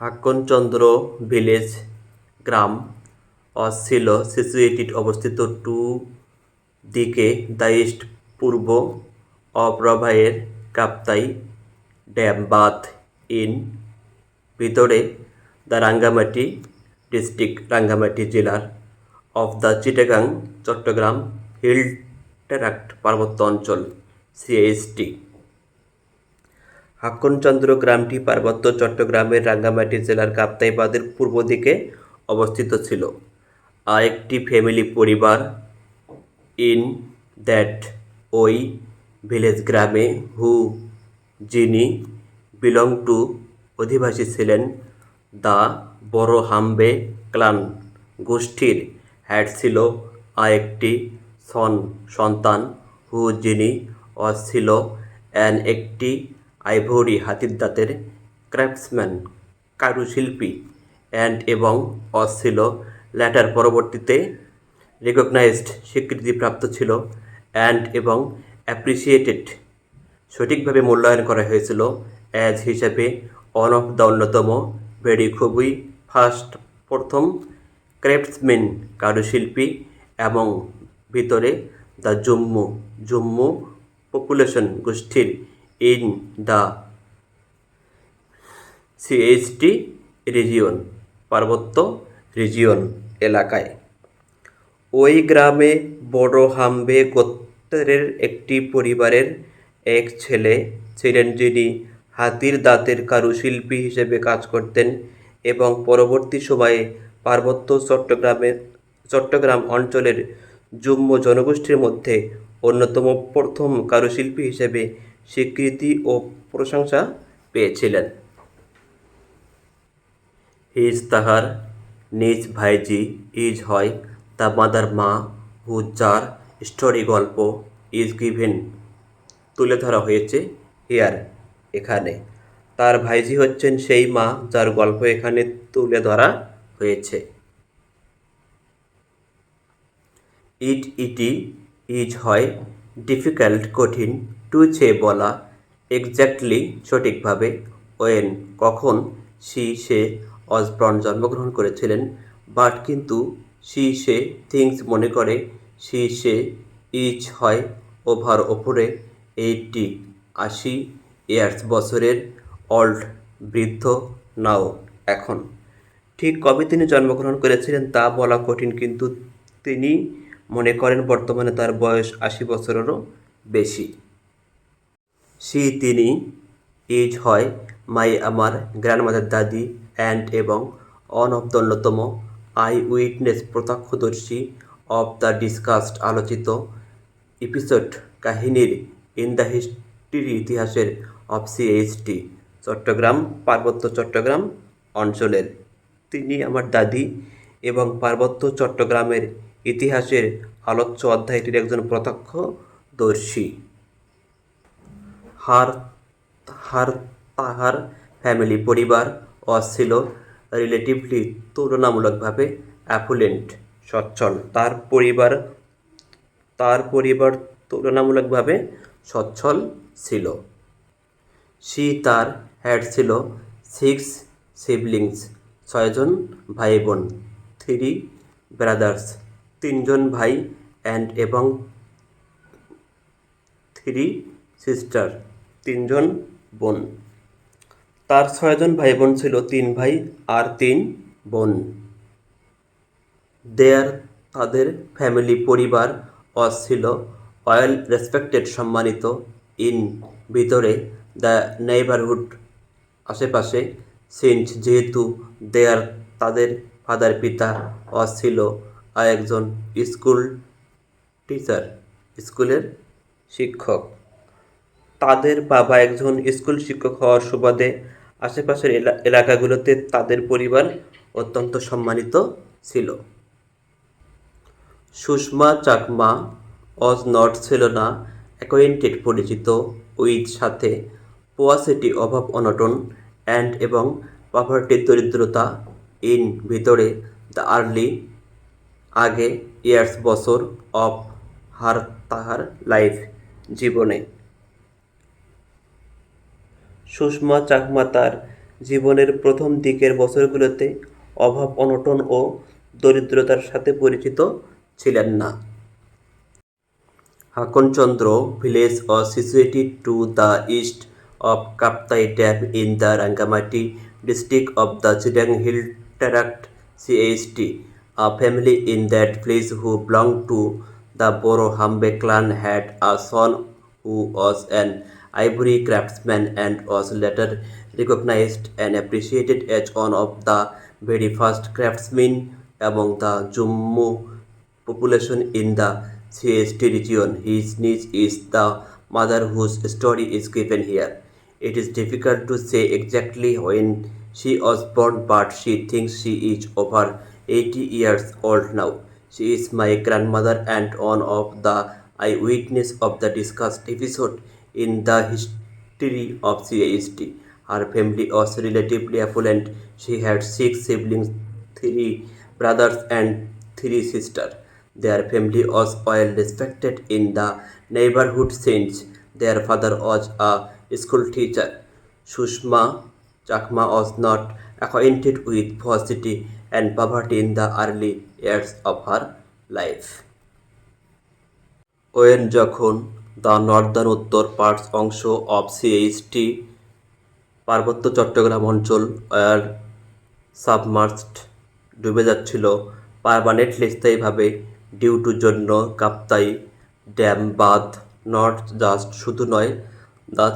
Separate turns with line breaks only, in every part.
হাক্কনচন্দ্র village গ্রাম ছিল situated অবস্থিত two দিকে দ্য ইস্ট পূর্ব অপ্রবাহের কাপ্তাই ড্যাম বাঁধ ইন ভিতরে দ্য রাঙ্গামাটি ডিস্ট্রিক্ট রাঙ্গামাটি জেলার অফ দ্য চিটাগাং চট্টগ্রাম হিল ট্র্যাক্ট পার্বত্য অঞ্চল সিএসটি। হাক্কনচন্দ্র গ্রামটি পার্বত্য চট্টগ্রামের রাঙ্গামাটি জেলার কাপ্তাই বাঁধের পূর্ব দিকে অবস্থিত ছিল। আরেকটি ফ্যামিলি পরিবার ইন দ্যাট ওই ভিলেজ গ্রামে যিনি বিলং টু অধিবাসী ছিলেন দ্য বড় হাম্বে ক্লান গোষ্ঠীর হ্যাড ছিল আরেকটি সন্তান যিনি ছিল একটি আইভরি হাতির দাঁতের ক্রাফটসম্যান কারুশিল্পী এবং ছিল ল্যাটার পরবর্তীতে রেকগনাইজড স্বীকৃতিপ্রাপ্ত ছিল এবং অ্যাপ্রিসিয়েটেড সঠিকভাবে মূল্যায়ন করা হয়েছিল অ্যাজ হিসাবে অন অফ দ্য অন্যতম খুবই প্রথম ক্রাফটসম্যান কারুশিল্পী এবং ভিতরে দ্য জম্মু পপুলেশন গোষ্ঠীর ইন দ্য সিএসটি রিজিয়ন পার্বত্য রিজিয়ন এলাকায়। ওই গ্রামে বড় হাম্বে গোত্রের একটি পরিবারের এক ছেলে ছিলেন যিনি হাতির দাঁতের কারুশিল্পী হিসেবে কাজ করতেন এবং পরবর্তী সময়ে পার্বত্য চট্টগ্রাম অঞ্চলের জম্মু জনগোষ্ঠীর মধ্যে অন্যতম প্রথম কারুশিল্পী হিসেবে স্বীকৃতি ও প্রশংসা পেয়েছিলেন। তাহার নিজ ভাইজি হয় দ্য মাদার মা যার স্টোরি গল্প ইজ গিভেন তুলে ধরা হয়েছে এখানে। তার ভাইজি হচ্ছেন সেই মা যার গল্প এখানে তুলে ধরা হয়েছে। ইটি হয় ডিফিকাল্ট কঠিন টু বলা এক্স্যাক্টলি সঠিকভাবে ওয়েন কখন সে অসবর্ন জন্মগ্রহণ করেছিলেন বাট কিন্তু সে থিংস মনে করে সে হয় ওভার ওপরে 80 ইয়ার্স বছরের ওল্ড বৃদ্ধ নাও এখন। ঠিক কবে তিনি জন্মগ্রহণ করেছিলেন তা বলা কঠিন কিন্তু তিনি মনে করেন বর্তমানে তার বয়স 80 বছরেরও বেশি। তিনি হয় আমার গ্র্যান্ডমাদার দাদি এবং অন অফ দ্য অন্যতম আই উইটনেস প্রত্যক্ষদর্শী অফ দ্য ডিসকাসড আলোচিত এপিসোড কাহিনীর ইন দ্য হিস্ট্রি ইতিহাসের অফ সিএসটি চট্টগ্রাম পার্বত্য চট্টগ্রাম অঞ্চলের। তিনি আমার দাদি এবং পার্বত্য চট্টগ্রামের ইতিহাসের আলোচ্য অধ্যায়টির একজন প্রত্যক্ষদর্শী। তাহার ফ্যামিলি পরিবার ছিল রিলেটিভলি তুলনামূলকভাবে অ্যাফুলেন্ট সচ্ছল। তার পরিবার তুলনামূলকভাবে সচ্ছল ছিল। তার হ্যাড ছিল 6 সিবলিংস 6 জন ভাই বোন 3 ব্রাদার্স 3 জন ভাই এবং 3 সিস্টার 3 জন বোন। তার 6 জন ভাই বোন ছিল 3 ভাই আর 3 বোন। তাদের ফ্যামিলি পরিবার ছিল ওয়েল রেসপেক্টেড সম্মানিত ইন ভিতরে দ্য নেইবারহুড আশেপাশে সিন্স যেহেতু তাদের ফাদার পিতা ছিল একজন স্কুল টিচার স্কুলের শিক্ষক। তাদের বাবা একজন স্কুল শিক্ষক হওয়ার সুবাদে আশেপাশের এলাকাগুলোতে তাদের পরিবার অত্যন্ত সম্মানিত ছিল। সুষমা চাকমা নট ছিল না অ্যাকোয়েন্টেড পরিচিত উইথ সাথে পোয়াসিটি অভাব অনটন এবং পভার্টির দরিদ্রতা ইন ভিতরে দ্য আর্লি আগে ইয়ার্স বছর অফ তাহার লাইফ জীবনে। সুষমা চাকমা তার জীবনের প্রথম দিকের বছরগুলোতে অভাব অনটন ও দরিদ্রতার সাথে পরিচিত ছিলেন না। Hakonchondro village was situated to the east of Kaptai Dam in the Rangamati district of the Chitang Hill Tract CST. A family in that village who belonged to the Boro Hambe clan had a son who was an ivory craftsman and was later recognized and appreciated as one of the very first craftsmen among the Jummu population in the CST region. His niece is the mother whose story is given here. It is difficult to say exactly when she was born, but she thinks she is over 80 years old now. She is my grandmother and one of the eyewitness of the discussed episode in the history of CIST. Her family was relatively affluent. She had six siblings, three brothers and three sisters. Their family was well respected in the neighborhood since their father was a school teacher. Sushma Chakma was not acquainted with poverty and poverty in the early years of her life. When যখন the northern উত্তর parts অংশ of CHT পার্বত্য চট্টগ্রাম অঞ্চল war সাবমার্সড ডুবে যাচ্ছিল permanently স্থায়ীভাবে ডিউটুর জন্য কাপ্তাই ড্যাম বাঁধ নট জাস্ট শুধু নয় দ্য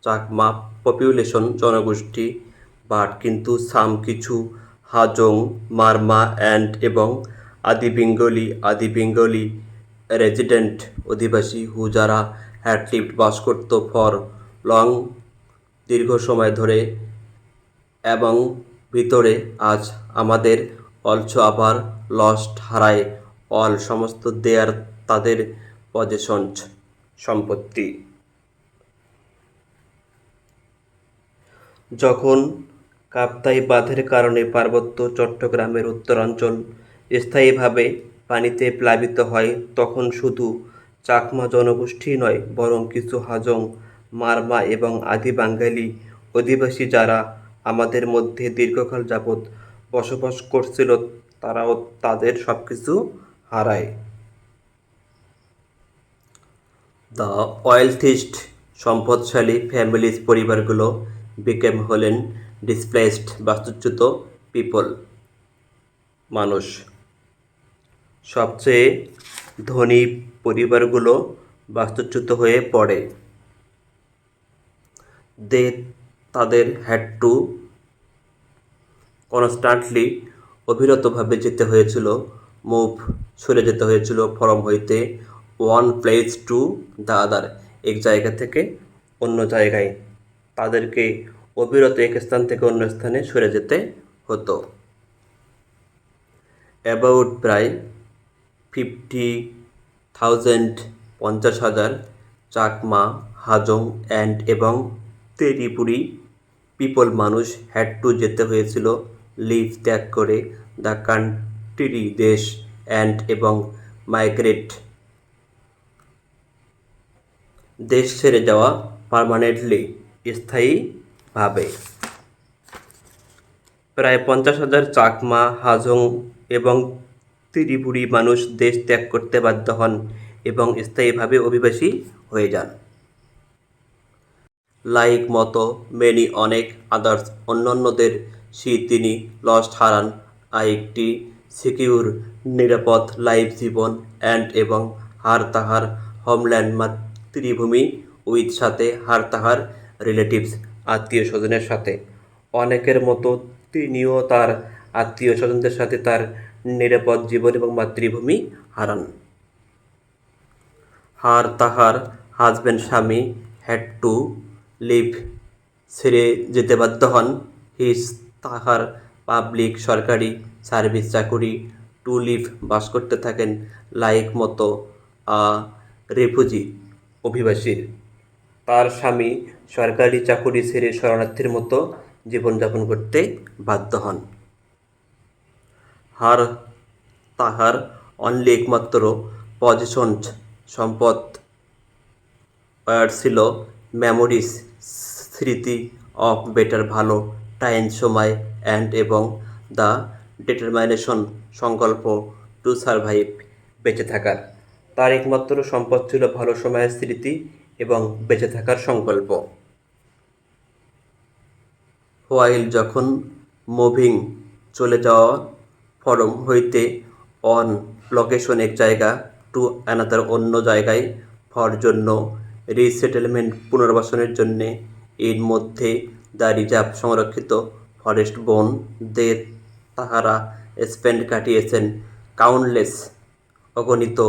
চাকমা পপুলেশন জনগোষ্ঠী বাট কিন্তু সাম কিছু হাজং মারমা অ্যান্ড এবং আদি বেঙ্গলি রেজিডেন্ট অধিবাসী হু যারা হ্যাড লিভড বাস করত ফর লং দীর্ঘ সময় ধরে এবং ভিতরে আজ আমাদের অলসো আবার লস্ট হারায় অল সমস্ত দেয়ার তাদের পজেশনস সম্পত্তি। যখন কাপ্তাই বাঁধের কারণে পার্বত্য চট্টগ্রামের উত্তরাঞ্চল স্থায়ীভাবে পানিতে প্লাবিত হয় তখন শুধু চাকমা জনগোষ্ঠী নয় বরং কিছু হাজং মারমা এবং আদি বাঙালি অধিবাসী যারা আমাদের মধ্যে দীর্ঘকাল যাবৎ বসবাস করছিল তারাও তাদের সবকিছু হারায়। দ্য ওয়েলথিস্ট সম্পদশালী ফ্যামিলিজ পরিবারগুলো বিকেম হলেন ডিসপ্লেসড বাস্তুচ্যুত পিপল মানুষ। সবচেয়ে ধনী পরিবারগুলো বাস্তুচ্যুত হয়ে পড়ে। তাদের হ্যাড টু কনস্ট্যান্টলি অবিরতভাবে যেতে হয়েছিল মুভ সরে যেতে হয়েছিল ফরম হইতে one place to the other এক জায়গা থেকে অন্য জায়গায় তাদেরকে অবিরত এক স্থান থেকে অন্য স্থানে সরে যেতে হতো। অ্যাবাউট প্রায় 50,000 50,000 চাকমা হাজং অ্যান্ড এবং ত্রিপুরী পিপল মানুষ হ্যাড টু যেতে হয়েছিল লিভ ত্যাগ করে দ্য কান্ট্রি দেশ অ্যান্ড এবং মাইগ্রেট দেশ ছেড়ে যাওয়া পার্মানেন্টলি স্থায়ীভাবে। প্রায় 50,000 চাকমা হাজং এবং ত্রিপুরী মানুষ দেশ ত্যাগ করতে বাধ্য হন এবং স্থায়ীভাবে অভিবাসী হয়ে যান। লাইক মতো মেনি অনেক আদার্স অন্যান্যদের তিনি লস্ট হারান একটি সিকিউর নিরাপদ লাইফ জীবন অ্যান্ড এবং হার তাহার হোমল্যান্ড মাতৃভূমি উইথ সাথে হার তাহার রিলেটিভস আত্মীয় স্বজনের সাথে। অনেকের মতো তিনিও তার আত্মীয় স্বজনদের সাথে তার নিরাপদ জীবন এবং মাতৃভূমি হারান। হার তাহার হাজব্যান্ড স্বামী হ্যাড টু লিভ ছেড়ে যেতে বাধ্য হন হিজ তাহার পাবলিক সরকারি সার্ভিস চাকুরি টু লিভ বাস করতে থাকেন লাইক মতো রেফুজি অভিবাসীর। তার স্বামী সরকারি চাকুরি ছেড়ে শরণার্থীর মতো জীবনযাপন করতে বাধ্য হন। হার তাহার অনলি একমাত্র পজিশনস সম্পদ ছিল মেমোরিজ স্মৃতি অফ বেটার ভালো টাইম সময় অ্যান্ড এবং দ্য ডিটারমিনেশন সংকল্প টু সারভাইভ বেঁচে থাকার। তার একমাত্র সম্পদ ছিল ভালো সময়ের স্মৃতি এবং বেঁচে থাকার সংকল্প। হোয়াইল যখন মুভিং চলে যাওয়া ফরম হইতে অন লোকেশন এক জায়গা টু অ্যানাদার অন্য জায়গায় ফর জন্য রিসেটেলমেন্ট পুনর্বাসনের জন্যে এর মধ্যে দ্য রিজার্ভ সংরক্ষিত ফরেস্ট বন দে তাহারা স্পেন্ড কাটিয়েছেন কাউন্টলেস অগণিত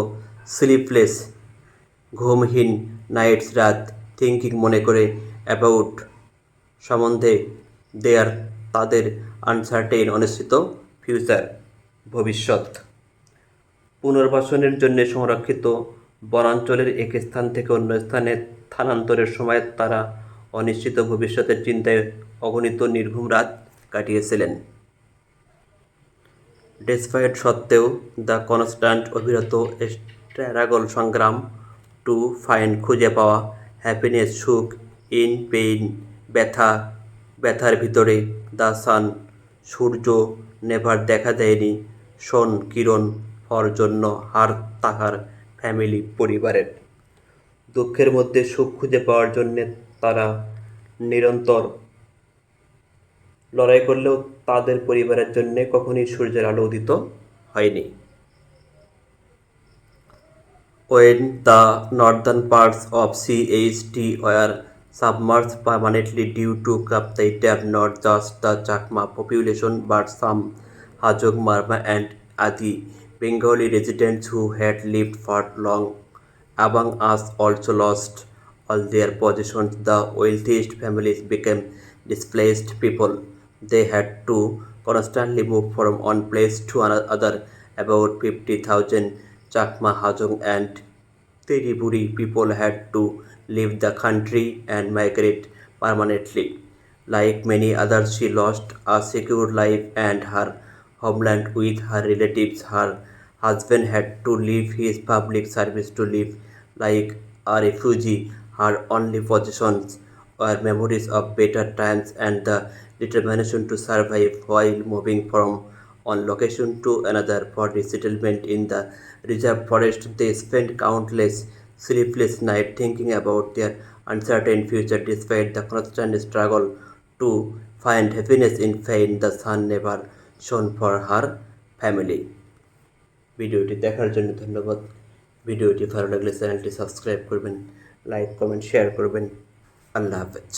স্লিপলেস ঘুমহীন নাইটস রাত থিঙ্কিং মনে করে অ্যাবাউট সম্বন্ধে দেয়ার তাদের আনসার্টেইন অনিশ্চিত ফিউচার ভবিষ্যৎ। পুনর্বাসনের জন্য সংরক্ষিত বনাঞ্চলের এক স্থান থেকে অন্য স্থানে স্থানান্তরের সময় তারা অনিশ্চিত ভবিষ্যতের চিন্তায় অগণিত নির্ঘুম রাত কাটিয়েছিলেন। ডেসপাইট সত্ত্বেও দ্য কনস্ট্যান্ট অবিরত স্ট্রাগল সংগ্রাম টু ফাইন্ড খুঁজে পাওয়া হ্যাপিনেস সুখ ইন পেইন ব্যথার ভিতরে দ্য সান সূর্য নেভার দেখা দেয়নি শোন কিরণ ফর জন্য হার তাহার ফ্যামিলি পরিবারের। দুঃখের মধ্যে সুখ খুঁজে পাওয়ার জন্যে তারা নিরন্তর লড়াই করলেও তাদের পরিবারের জন্য কখনই সূর্যের আলো উদিত হয়নি। When the northern parts of CHT were submerged permanently due to Kaptai Dam, not just the Chakma population but some Hajong, Marma and Adi Bengali residents who had lived for long among us also lost all their possessions. The wealthiest families became displaced people. They had to constantly move from one place to another. About 50,000 Chakma, Hajong and Tiriburi people had to leave the country and migrate permanently. Like many others, she lost a secure life and her homeland with her relatives. Her husband had to leave his public service to live like a refugee. Her only possessions were memories of better times and the determination to survive while moving from one location to another for resettlement in the reserve forest. They spent countless sleepless nights thinking about their uncertain future despite the constant struggle to find happiness in pain. The sun never shone for her family. ভিডিওটি দেখার জন্য ধন্যবাদ। ভিডিওটি ভালো লাগলে চ্যানেলটি subscribe করবেন, like comment share করবেন। আল্লাহ হাফেজ।